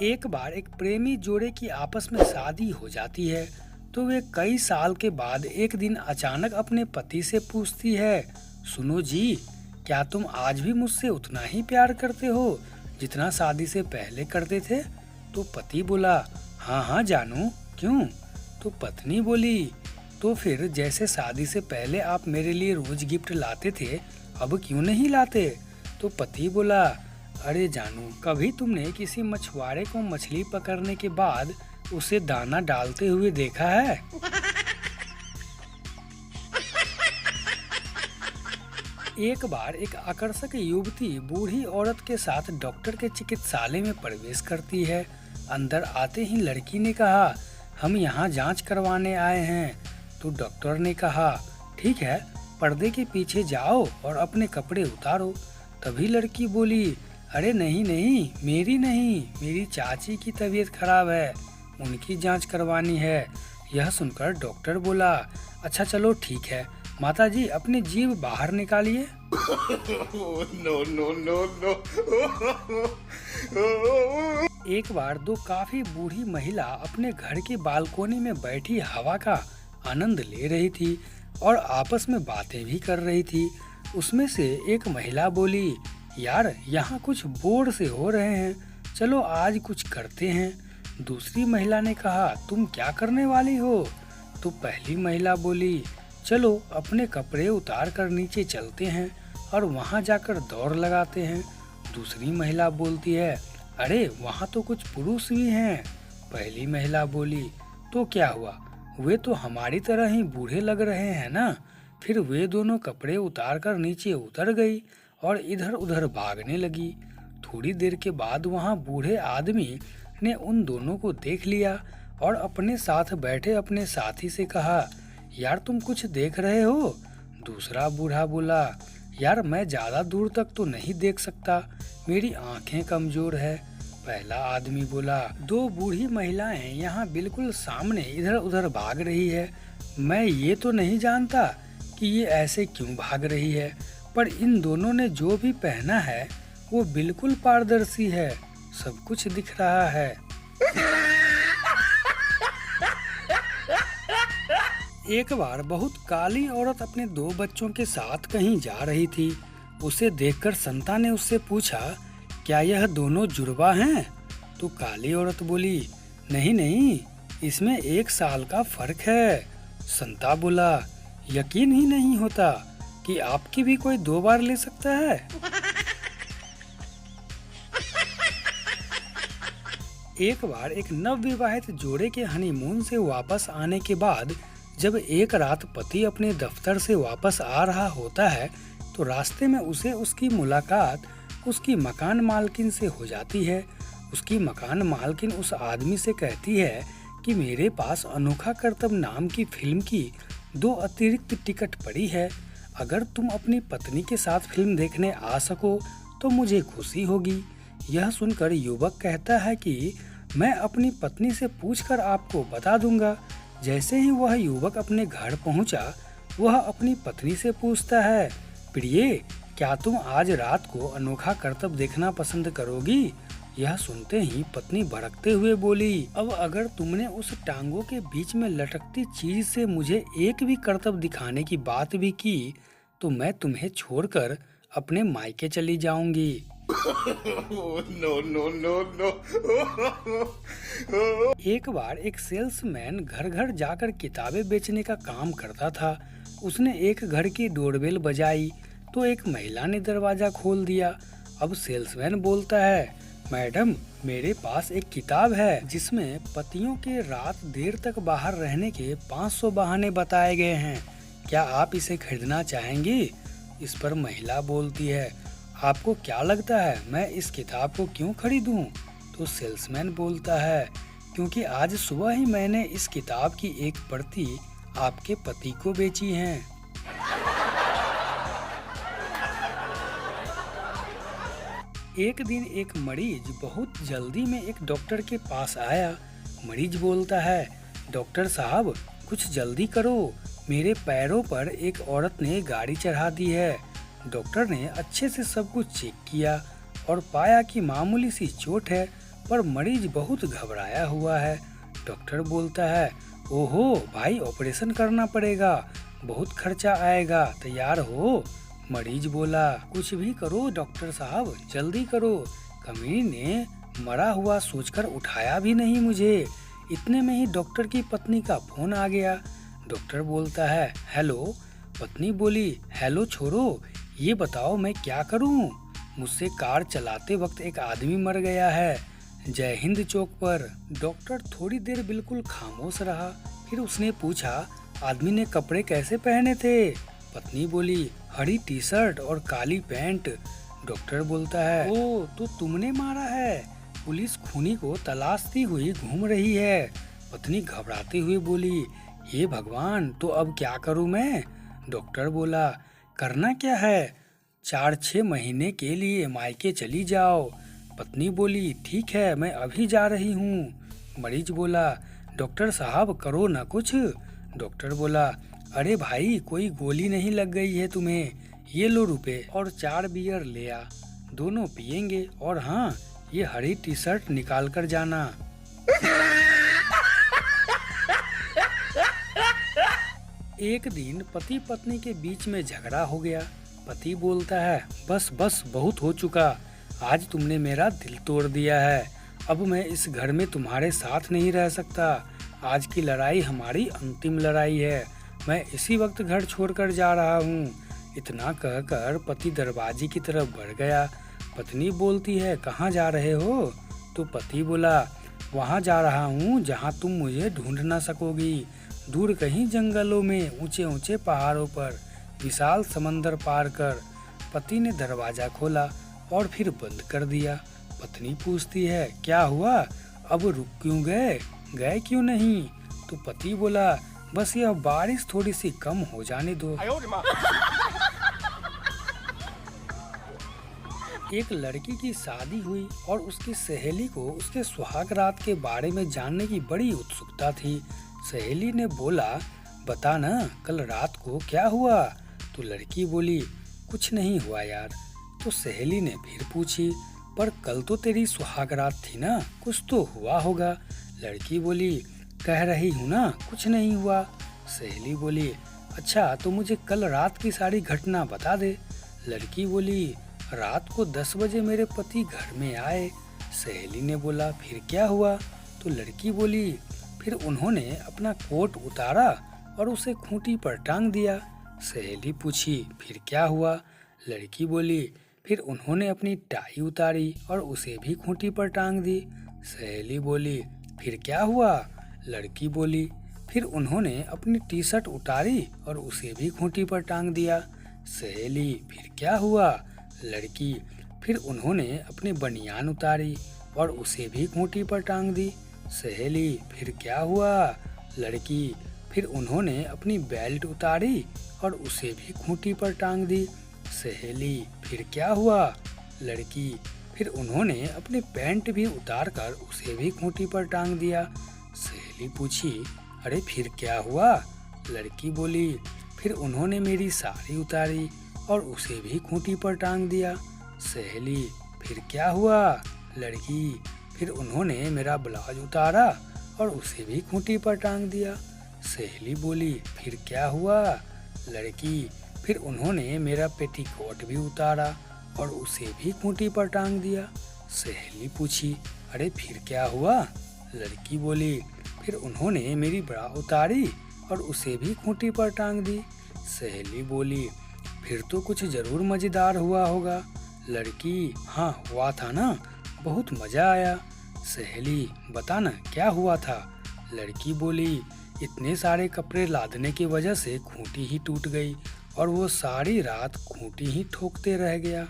एक बार एक प्रेमी जोड़े की आपस में शादी हो जाती है। तो वे कई साल के बाद एक दिन अचानक अपने पति से पूछती है, सुनो जी, क्या तुम आज भी मुझसे उतना ही प्यार करते हो जितना शादी से पहले करते थे? तो पति बोला, हाँ हाँ जानू, क्यों? तो पत्नी बोली, तो फिर जैसे शादी से पहले आप मेरे लिए रोज गिफ्ट लाते थे, अब क्यों नहीं लाते? तो पति बोला, अरे जानू, कभी तुमने किसी मछुआरे को मछली पकड़ने के बाद उसे दाना डालते हुए देखा है? एक बार एक आकर्षक युवती बूढ़ी औरत के साथ डॉक्टर के चिकित्सालय में प्रवेश करती है। अंदर आते ही लड़की ने कहा, हम यहाँ जांच करवाने आए हैं। तो डॉक्टर ने कहा, ठीक है, पर्दे के पीछे जाओ और अपने कपड़े उतारो। तभी लड़की बोली, अरे नहीं नहीं, मेरी नहीं, मेरी चाची की तबीयत खराब है, उनकी जांच करवानी है। यह सुनकर डॉक्टर बोला, अच्छा चलो ठीक है, माता जी अपनी जीभ बाहर निकालिए। No no no no. एक बार दो काफी बूढ़ी महिला अपने घर की बालकोनी में बैठी हवा का आनंद ले रही थी और आपस में बातें भी कर रही थी। उसमें से एक महिला बोली, यार यहाँ कुछ बोर से हो रहे हैं, चलो आज कुछ करते हैं। दूसरी महिला ने कहा, तुम क्या करने वाली हो? तो पहली महिला बोली, चलो अपने कपड़े उतार कर नीचे चलते हैं और वहाँ जाकर दौड़ लगाते हैं। दूसरी महिला बोलती है, अरे वहाँ तो कुछ पुरुष भी हैं। पहली महिला बोली, तो क्या हुआ, वे तो हमारी तरह ही बूढ़े लग रहे हैं ना। फिर वे दोनों कपड़े उतार कर नीचे उतर गई और इधर उधर भागने लगी। थोड़ी देर के बाद वहाँ बूढ़े आदमी ने उन दोनों को देख लिया और अपने साथ बैठे अपने साथी से कहा, यार तुम कुछ देख रहे हो? दूसरा बूढ़ा बोला, यार मैं ज्यादा दूर तक तो नहीं देख सकता, मेरी आंखें कमजोर है। पहला आदमी बोला, दो बूढ़ी महिलाएं यहाँ बिल्कुल सामने इधर उधर भाग रही है। मैं ये तो नहीं जानता कि ये ऐसे क्यों भाग रही है, पर इन दोनों ने जो भी पहना है वो बिल्कुल पारदर्शी है, सब कुछ दिख रहा है। एक बार बहुत काली औरत अपने दो बच्चों के साथ कहीं जा रही थी। उसे देखकर संता ने उससे पूछा, क्या यह दोनों जुड़वा हैं? तो काली औरत बोली, नहीं नहीं, इसमें 1 साल का फर्क है। संता बोला, यकीन ही नहीं होता कि आपकी भी कोई 2 बार ले सकता है। एक बार एक नवविवाहित जोड़े के हनीमून से वापस आने के बाद जब एक रात पति अपने दफ्तर से वापस आ रहा होता है तो रास्ते में उसे उसकी मुलाकात उसकी मकान मालकिन से हो जाती है। उसकी मकान मालकिन उस आदमी से कहती है कि मेरे पास अनोखा करतब नाम की फिल्म की 2 अतिरिक्त टिकट पड़ी है, अगर तुम अपनी पत्नी के साथ फिल्म देखने आ सको तो मुझे खुशी होगी। यह सुनकर युवक कहता है कि मैं अपनी पत्नी से पूछकर आपको बता दूंगा। जैसे ही वह युवक अपने घर पहुंचा, वह अपनी पत्नी से पूछता है, प्रिय, क्या तुम आज रात को अनोखा करतब देखना पसंद करोगी? यह सुनते ही पत्नी भड़कते हुए बोली, अब अगर तुमने उस टांगों के बीच में लटकती चीज से मुझे एक भी करतब दिखाने की बात भी की तो मैं तुम्हें छोड़कर अपने मायके चली जाऊंगी। No no no no. एक बार एक सेल्समैन घर घर जाकर किताबें बेचने का काम करता था। उसने एक घर की डोरबेल बजाई तो एक महिला ने दरवाजा खोल दिया। अब सेल्समैन बोलता है, मैडम, मेरे पास एक किताब है जिसमें पतियों के रात देर तक बाहर रहने के 500 बहाने बताए गए हैं, क्या आप इसे खरीदना चाहेंगी? इस पर महिला बोलती है, आपको क्या लगता है मैं इस किताब को क्यों खरीदूं? तो सेल्समैन बोलता है, क्योंकि आज सुबह ही मैंने इस किताब की एक प्रति आपके पति को बेची है। एक दिन एक मरीज बहुत जल्दी में एक डॉक्टर के पास आया। मरीज बोलता है, डॉक्टर साहब कुछ जल्दी करो, मेरे पैरों पर एक औरत ने गाड़ी चढ़ा दी है। डॉक्टर ने अच्छे से सब कुछ चेक किया और पाया कि मामूली सी चोट है, पर मरीज बहुत घबराया हुआ है। डॉक्टर बोलता है, ओहो भाई, ऑपरेशन करना पड़ेगा, बहुत खर्चा आएगा, तैयार हो? मरीज बोला, कुछ भी करो डॉक्टर साहब, जल्दी करो। कमीनी ने मरा हुआ सोचकर उठाया भी नहीं मुझे। इतने में ही डॉक्टर की पत्नी का फोन आ गया। डॉक्टर बोलता है, हेलो। पत्नी बोली, हेलो छोरो, ये बताओ मैं क्या करूं? मुझसे कार चलाते वक्त एक आदमी मर गया है, जय हिंद चौक पर। डॉक्टर थोड़ी देर बिल्कुल खामोश रहा, फिर उसने पूछा, आदमी ने कपड़े कैसे पहने थे? पत्नी बोली, हरी टी शर्ट और काली पैंट। डॉक्टर बोलता है, ओ तो तुमने मारा है, पुलिस खूनी को तलाशती हुई घूम रही है। पत्नी घबराते हुए बोली, हे भगवान, तो अब क्या करूं मैं? डॉक्टर बोला, करना क्या है, 4-6 महीने के लिए मायके चली जाओ। पत्नी बोली, ठीक है, मैं अभी जा रही हूँ। मरीज बोला, डॉक्टर साहब करो ना कुछ। डॉक्टर बोला, अरे भाई, कोई गोली नहीं लग गई है तुम्हें, ये लो रुपए और 4 बियर ले आ, दोनों पियेंगे, और हाँ, ये हरी टी शर्ट निकाल कर जाना। एक दिन पति पत्नी के बीच में झगड़ा हो गया। पति बोलता है, बस बस, बहुत हो चुका, आज तुमने मेरा दिल तोड़ दिया है, अब मैं इस घर में तुम्हारे साथ नहीं रह सकता, आज की लड़ाई हमारी अंतिम लड़ाई है, मैं इसी वक्त घर छोड़कर जा रहा हूँ। इतना कहकर पति दरवाजे की तरफ बढ़ गया। पत्नी बोलती है, कहाँ जा रहे हो? तो पति बोला, वहाँ जा रहा हूँ जहाँ तुम मुझे ढूंढ ना सकोगी, दूर कहीं जंगलों में, ऊंचे ऊंचे पहाड़ों पर, विशाल समंदर पार कर। पति ने दरवाजा खोला और फिर बंद कर दिया। पत्नी पूछती है, क्या हुआ, अब रुक क्यों गए, गए क्यों नहीं? तो पति बोला, बस यह बारिश थोड़ी सी कम हो जाने दो। एक लड़की की शादी हुई और उसकी सहेली को उसके सुहाग रात के बारे में जानने की बड़ी उत्सुकता थी। सहेली ने बोला, बता ना, कल रात को क्या हुआ? तो लड़की बोली, कुछ नहीं हुआ यार। तो सहेली ने फिर पूछी, पर कल तो तेरी सुहाग रात थी ना, कुछ तो हुआ होगा। लड़की बोली, कह रही हूँ ना, कुछ नहीं हुआ। सहेली बोली, अच्छा तो मुझे कल रात की सारी घटना बता दे। लड़की बोली, रात को 10 बजे मेरे पति घर में आए। सहेली ने बोला, फिर क्या हुआ? तो लड़की बोली, फिर उन्होंने अपना कोट उतारा और उसे खूंटी पर टांग दिया। सहेली पूछी, फिर क्या हुआ? लड़की बोली, फिर उन्होंने अपनी टाई उतारी और उसे भी खूंटी पर टांग दी। सहेली बोली, फिर क्या हुआ? लड़की बोली, फिर उन्होंने अपनी टी शर्ट उतारी और उसे भी खूंटी पर टांग दिया। सहेली, फिर क्या हुआ? लड़की, फिर उन्होंने अपनी बनियान उतारी और उसे भी खूंटी पर टांग दी। सहेली, फिर क्या हुआ? लड़की, फिर उन्होंने अपनी बेल्ट उतारी और उसे भी खूंटी पर टांग दी। सहेली, फिर क्या हुआ? लड़की, फिर उन्होंने अपनी पैंट भी उतार कर उसे भी खूंटी पर टांग दिया। सहेली पूछी, अरे फिर क्या हुआ? लड़की बोली, फिर उन्होंने मेरी साड़ी उतारी और उसे भी खूंटी पर टांग दिया। सहेली, फिर क्या हुआ? लड़की, फिर उन्होंने मेरा ब्लाउज उतारा और उसे भी खूंटी पर टांग दिया। सहेली बोली, फिर क्या हुआ? लड़की, फिर उन्होंने मेरा पेटीकोट भी उतारा और उसे भी खूंटी पर टांग दिया। सहेली पूछी, अरे फिर क्या हुआ? लड़की बोली, फिर उन्होंने मेरी ब्रा उतारी और उसे भी खूंटी पर टांग दी। सहेली बोली, फिर तो कुछ जरूर मजेदार हुआ होगा। लड़की, हाँ हुआ था ना, बहुत मजा आया। सहेली, बता ना क्या हुआ था? लड़की बोली, इतने सारे कपड़े लादने की वजह से खूंटी ही टूट गई और वो सारी रात खूंटी ही ठोकते रह गया।